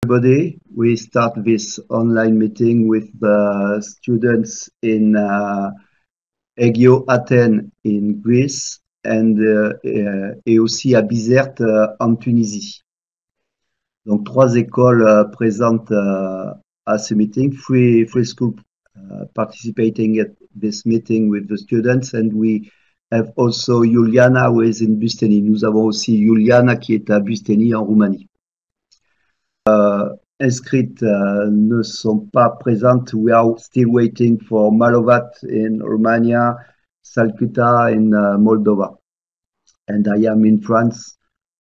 Everybody, we start this online meeting with the students in Aigio Athènes in Greece et aussi à Bizerte en Tunisie. Donc 3 écoles présentes à ce meeting, three schools participating at this meeting with the students, and we have also Iuliana who is in Busteni. Nous avons aussi Iuliana qui est à Busteni en Roumanie. Inscrites ne sont pas présentes. We are still waiting for Malovat in Romania, Salcuta in Moldova. And I am in France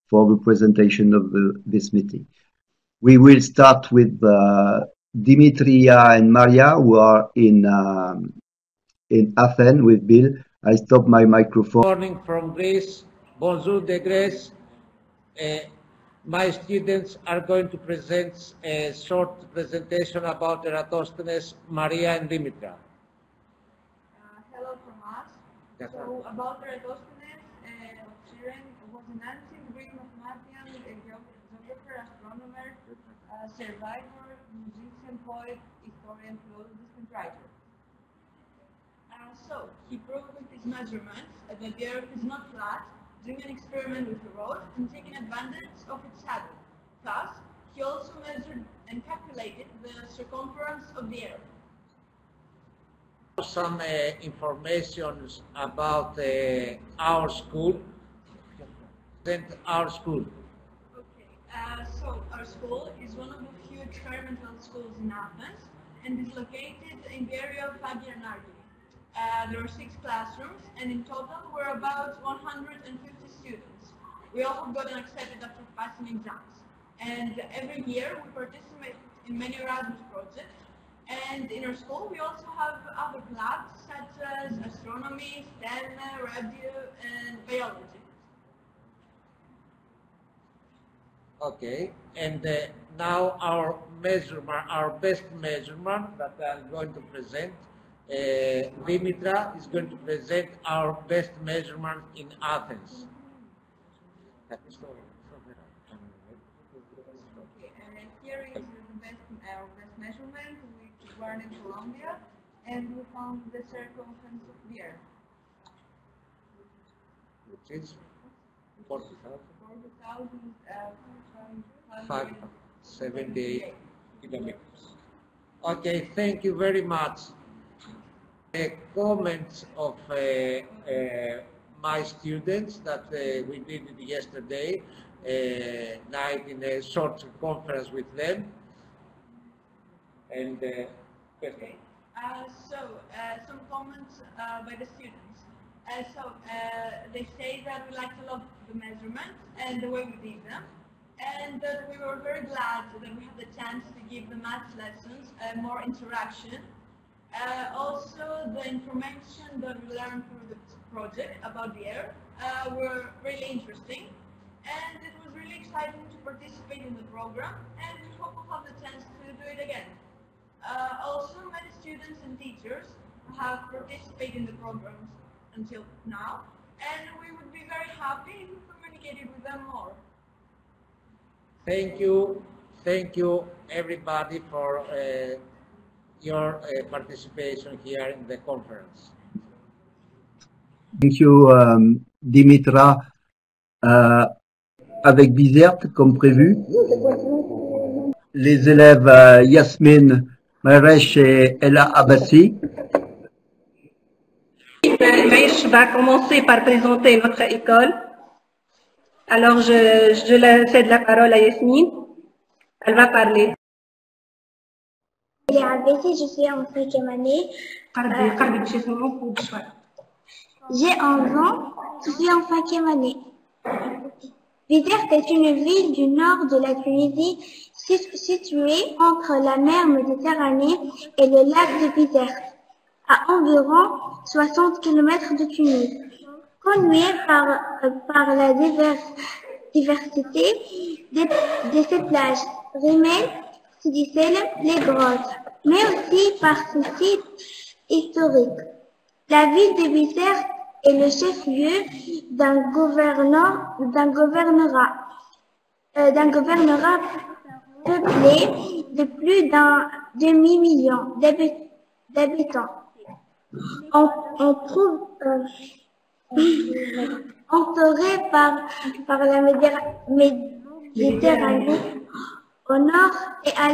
for the presentation of this meeting. We will start with Dimitria and Maria, who are in Athens with Bill. I stop my microphone. Good morning from Greece. Bonjour de Grèce. My students are going to present a short presentation about Eratosthenes, Maria, and Dimitra. Hello from us. Yes, So about Eratosthenes of Cyrene was an ancient Greek mathematician, a geographer, astronomer, survivor, musician, poet, historian, philologist, and writer. So he proved with his measurements that the Earth is not flat, doing an experiment with a rod and taking advantage of its shadow. Thus, he also measured and calculated the circumference of the Earth. Some information about our school. Our school. Okay, so our school is one of the few experimental schools in Athens and is located in the area of Hagia Nargi. There are 6 classrooms, and in total we're about 150 students. We all have gotten accepted after passing exams. And every year we participate in many Erasmus projects. And in our school we also have other clubs such as astronomy, STEM, radio, and biology. Okay, and now our measurement, our best measurement that I'm going to present. Dimitra is going to present our best measurement in Athens. Okay, here is our best measurement, which we learned in Colombia, and we found the circumference of the Earth. Which is 40,000. 578 kilometers. Okay, thank you very much. Comments of my students that we did it yesterday night in a short conference with them. And okay. Some comments by the students. They say that we liked a lot the measurements and the way we did them, and that we were very glad that we had the chance to give the math lessons more interaction. Also, the information that we learned through the project about the Earth were really interesting, and it was really exciting to participate in the program, and we hope we'll have the chance to do it again. Also, many students and teachers have participated in the programs until now, and we would be very happy if we communicated with them more. Thank you everybody for your participation here in the conference. Thank you, Dimitra. Avec Bizerte, comme prévu, les élèves Yasmine Maresh et Ella Abbassi. Je vais commencer par présenter notre école. Alors, je cède la parole à Yasmine. Elle va parler. Ella Abbassi, je suis en 5e année. J'ai 11 ans, je suis en 5e année. Bizerte est une ville du nord de la Tunisie située entre la mer Méditerranée et le lac de Bizerte, à environ 60 km de Tunis. Connue par la diversité de ses plages, Rimel, Sidi Selem, les grottes, mais aussi par ses sites historiques. La ville de Bizerte est le chef-lieu d'un gouvernorat peuplée de plus d'un demi-million d'habitants. On trouve entouré par la Méditerranée au nord et à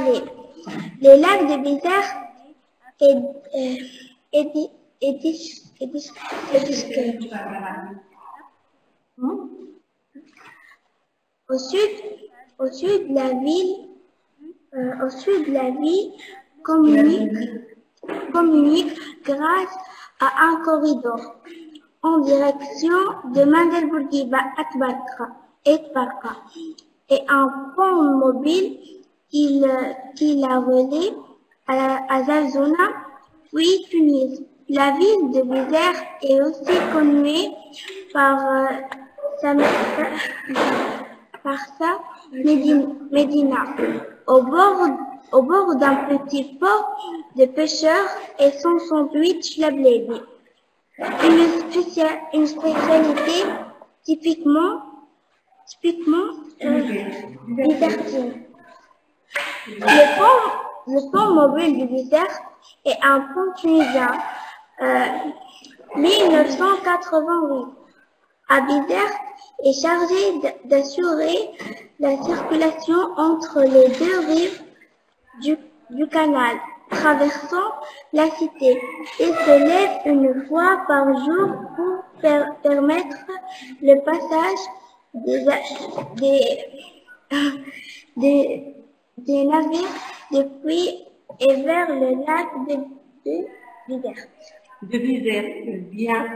l'est. Les lacs de Bizerte au sud, la ville communique grâce à un corridor en direction de Mandelbourg et Barka et un pont mobile qui la relie à Zazona, puis Tunis. La ville de Bizerte est aussi connue par sa Médina, au bord d'un petit port de pêcheurs et son sandwich labledi. Une spécialité typiquement bizartine. Le pont mobile de Bizerte est un pont tunisien 1988 à Bizerte est chargé d'assurer la circulation entre les deux rives du canal traversant la cité et se lève une fois par jour pour permettre le passage des navires depuis et vers le lac de Bizerte. De Bizerte, bien.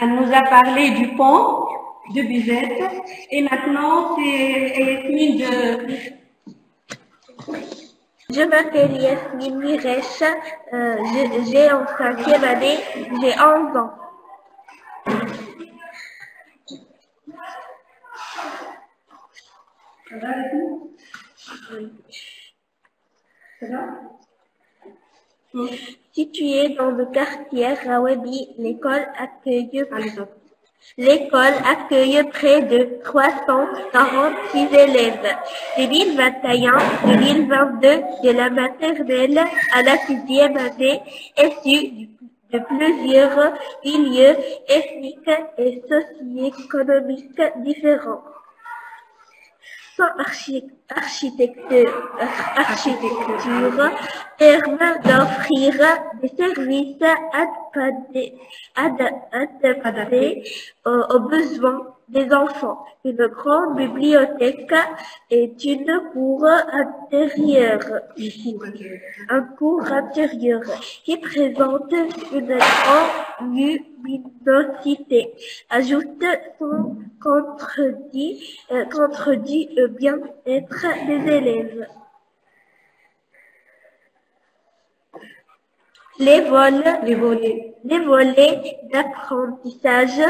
Elle nous a parlé du pont de Bizerte et maintenant c'est Yasmine Je m'appelle Yasmine Miresh, j'ai en 5e année, j'ai 11 ans. Située dans le quartier Rawabi, l'école accueille près de 346 élèves de 2021-2022 de la maternelle à la 6e année, issus de plusieurs milieux ethniques et socio-économiques différents. Son architecture permet d'offrir des services adaptés aux besoins des enfants. Une grande bibliothèque est une cour intérieure qui présente une grande luminosité, ajoute son contredit le bien-être des élèves. Les volets d'apprentissage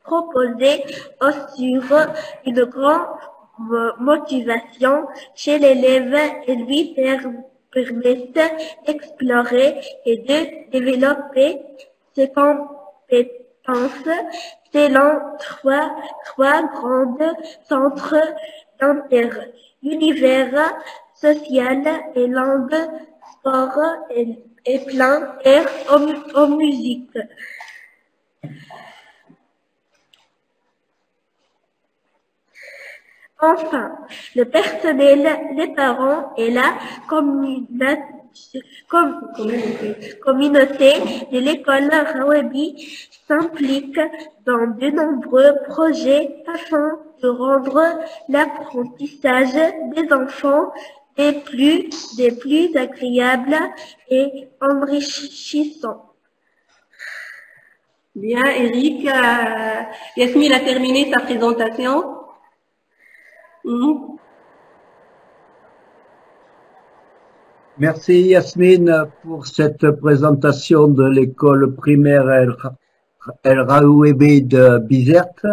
proposés assurent une grande motivation chez l'élève et lui permettent d'explorer et de développer ses compétences selon trois grands centres d'intérêt: univers, social et langue, sport et plein air en musique. Enfin, le personnel, les parents et la communauté de l'école Rawabi s'impliquent dans de nombreux projets afin de rendre l'apprentissage des enfants des plus agréables et enrichissants. Bien, Eric. Yasmine a terminé sa présentation. Merci Yasmine pour cette présentation de l'école primaire El Raouebi de Bizerte.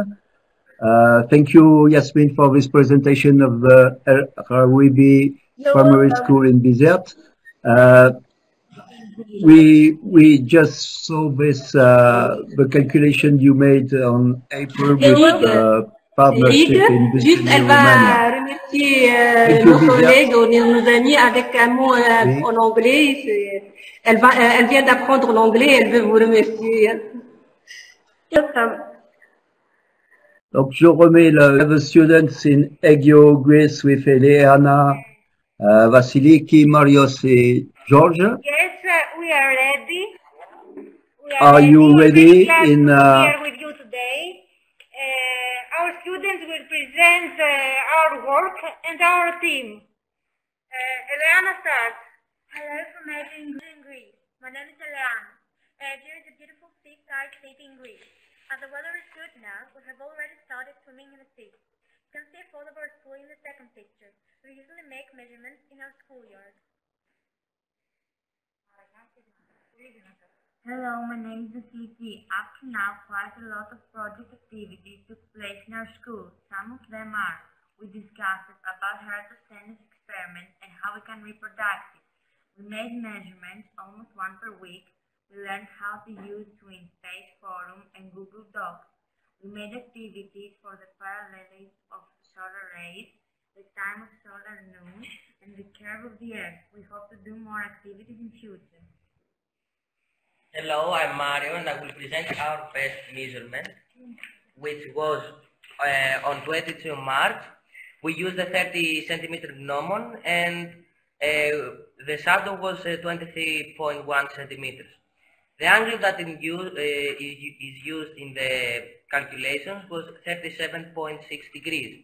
Thank you Yasmine for this presentation of the El Raouebi Primary School in Bizerte. We just saw this the calculation you made on April with Lyd, juste elle va remercier nos collègues ou nos amis avec un mot en anglais. Elle vient d'apprendre l'anglais, elle veut vous remercier. Donc, je remets the students in Egyo, Greece with Eliana, Vasiliki, Marios et George. Yes, we are ready. Are you ready in here with you today? Our students will present our work and our team. Eliana starts. Hello from Greece. My name is Eliana. Here is a beautiful seaside city in Greece. As the weather is good now, we have already started swimming in the sea. You can see a photo of our school in the second picture. We usually make measurements in our schoolyard. Hello, my name is Vasiliki. Up to now, quite a lot of project activities took place in our school. Some of them are: we discussed about how to send this experiment and how we can reproduce it. We made measurements almost one per week. We learned how to use TwinSpace Forum and Google Docs. We made activities for the parallelism of solar rays, the time of solar noon, and the curve of the Earth. We hope to do more activities in future. Hello, I'm Mario, and I will present our best measurement, which was on 22 March. We used a 30 centimeter gnomon, and the shadow was 23.1 centimeters. The angle that is used in the calculations was 37.6 degrees.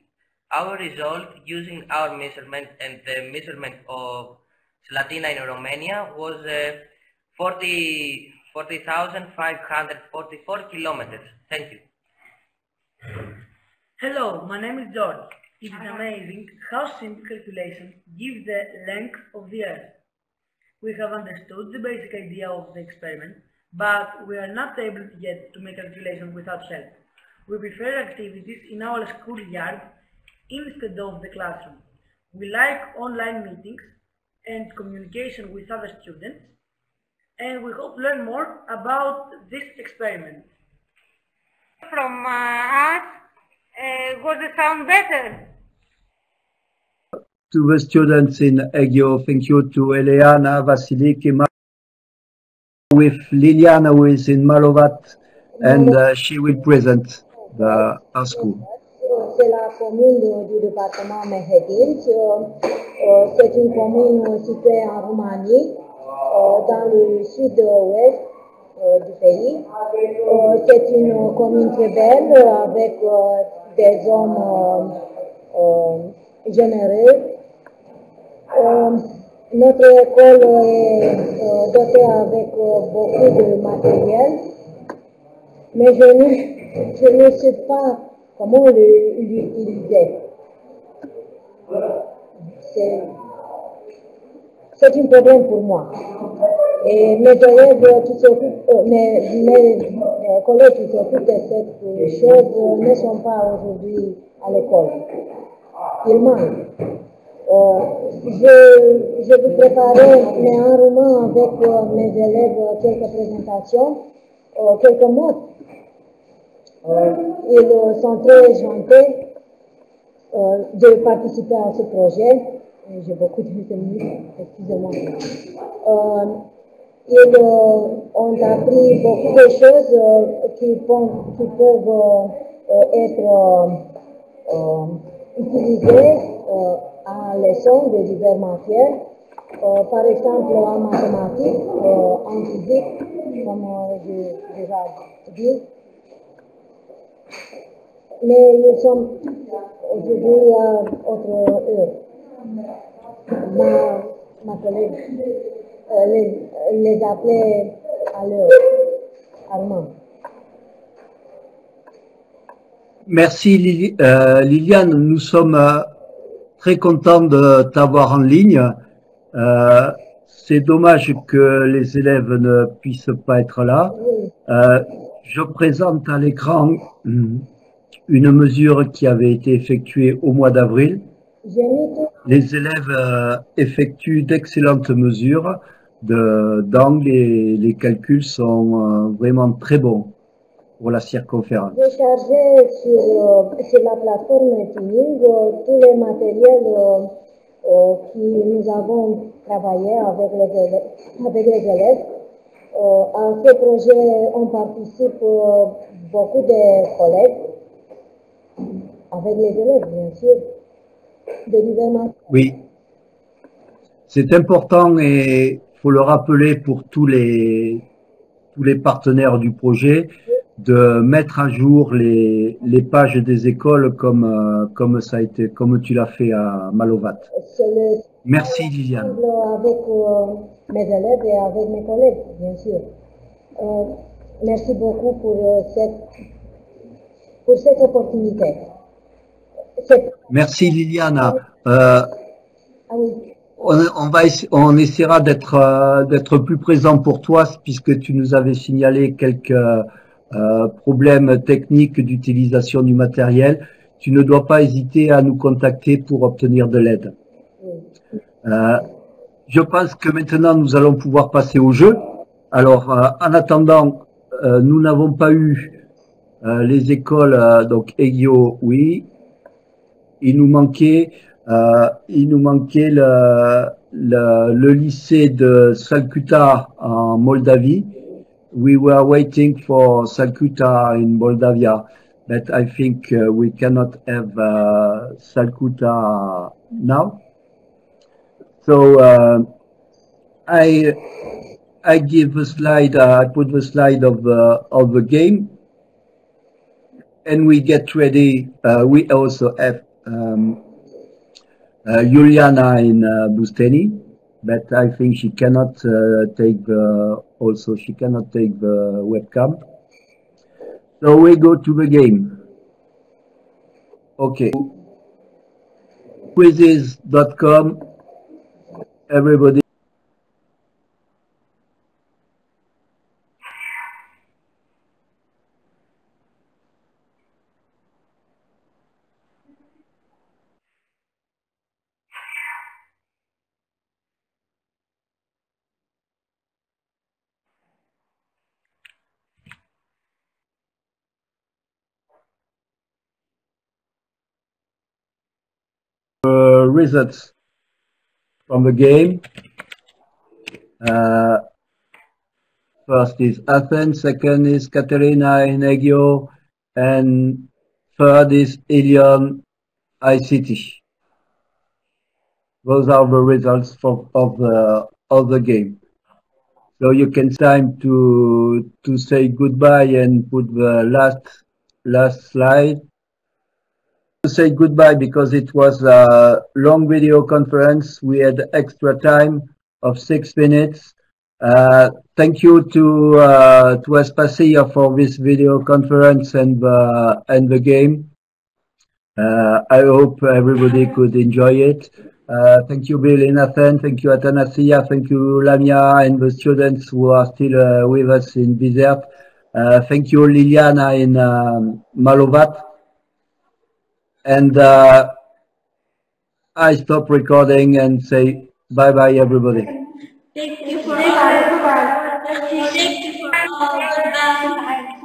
Our result, using our measurement and the measurement of Slatina in Romania, was 40,544 kilometers. Thank you. Hello, my name is George. It is amazing how simple calculations give the length of the Earth. We have understood the basic idea of the experiment, but we are not able yet to make calculations without help. We prefer activities in our schoolyard instead of the classroom. We like online meetings and communication with other students, and we hope to learn more about this experiment. From us, was the sound better? To the students in Egyo, thank you to Eliana, Vasiliki, with Liliana, who is in Malovat, and she will present our school. C'est la commune du département Mehedin. C'est une commune située en Roumanie, dans le sud-ouest du pays. C'est une commune très belle avec des hommes généreux. Notre école est dotée avec beaucoup de matériel, mais je ne sais pas comment l'utiliser. C'est un problème pour moi. Et mes élèves mes collègues qui s'occupent de cette chose ne sont pas aujourd'hui à l'école. Ils manquent. Je vais préparer un roman avec mes élèves, quelques présentations, quelques mots. Ils sont très gentils de participer à ce projet. J'ai beaucoup de minutes, excusez-moi. Ils ont appris beaucoup de choses qui peuvent être utilisées en leçons de diverses matières, par exemple en mathématiques, en physique, comme j'ai déjà dit. Mais ils sont aujourd'hui à autre heure. Ma collègue les appelait à l'heure, Armand. Merci Liliane, nous sommes très contents de t'avoir en ligne. C'est dommage que les élèves ne puissent pas être là. Je présente à l'écran une mesure qui avait été effectuée au mois d'avril. Les élèves effectuent d'excellentes mesures d'angle et les calculs sont vraiment très bons. pour la circonférence. J'ai chargé sur la plateforme Tuning tous les matériels qui nous avons travaillé avec les élèves. À ce projet, on participe beaucoup de collègues, avec les élèves, bien sûr, de divers. Oui, c'est important et il faut le rappeler pour tous les partenaires du projet de mettre à jour les pages des écoles comme ça a été, comme tu l'as fait à Malovat. Merci Liliane. Avec mes élèves et avec mes collègues, bien sûr. Merci beaucoup pour cette opportunité. Merci Liliana. Ah oui. On essaiera d'être plus présent pour toi puisque tu nous avais signalé quelques problèmes techniques d'utilisation du matériel. Tu ne dois pas hésiter à nous contacter pour obtenir de l'aide. Je pense que maintenant nous allons pouvoir passer au jeu. Alors en attendant, nous n'avons pas eu les écoles donc Egyo, oui. Il nous manquait le lycée de Salcuta en Moldavie. We were waiting for Salcuta in Moldavia, but I think we cannot have Salcuta now. So I give a slide. I put the slide of the game, and we get ready. We also have Juliana in Busteni, but I think she cannot take the webcam. So we go to the game. Okay. Quizzes.com. Everybody. Results from the game. First is Athens, second is Katerina in Egyo, and third is Ilion ICT. Those are the results of the game. So you can time to say goodbye and put the last slide. To say goodbye because it was a long video conference. We had extra time of 6 minutes. Thank you to Aspasia for this video conference and the game. I hope everybody could enjoy it. Thank you, Bill in Athens. Thank you, Athanasia. Thank you, Lamia, and the students who are still with us in Bizerp. Thank you, Liliana in Malovat. And I stop recording and say bye-bye, everybody. Thank you for all. Thank you for all. Bye.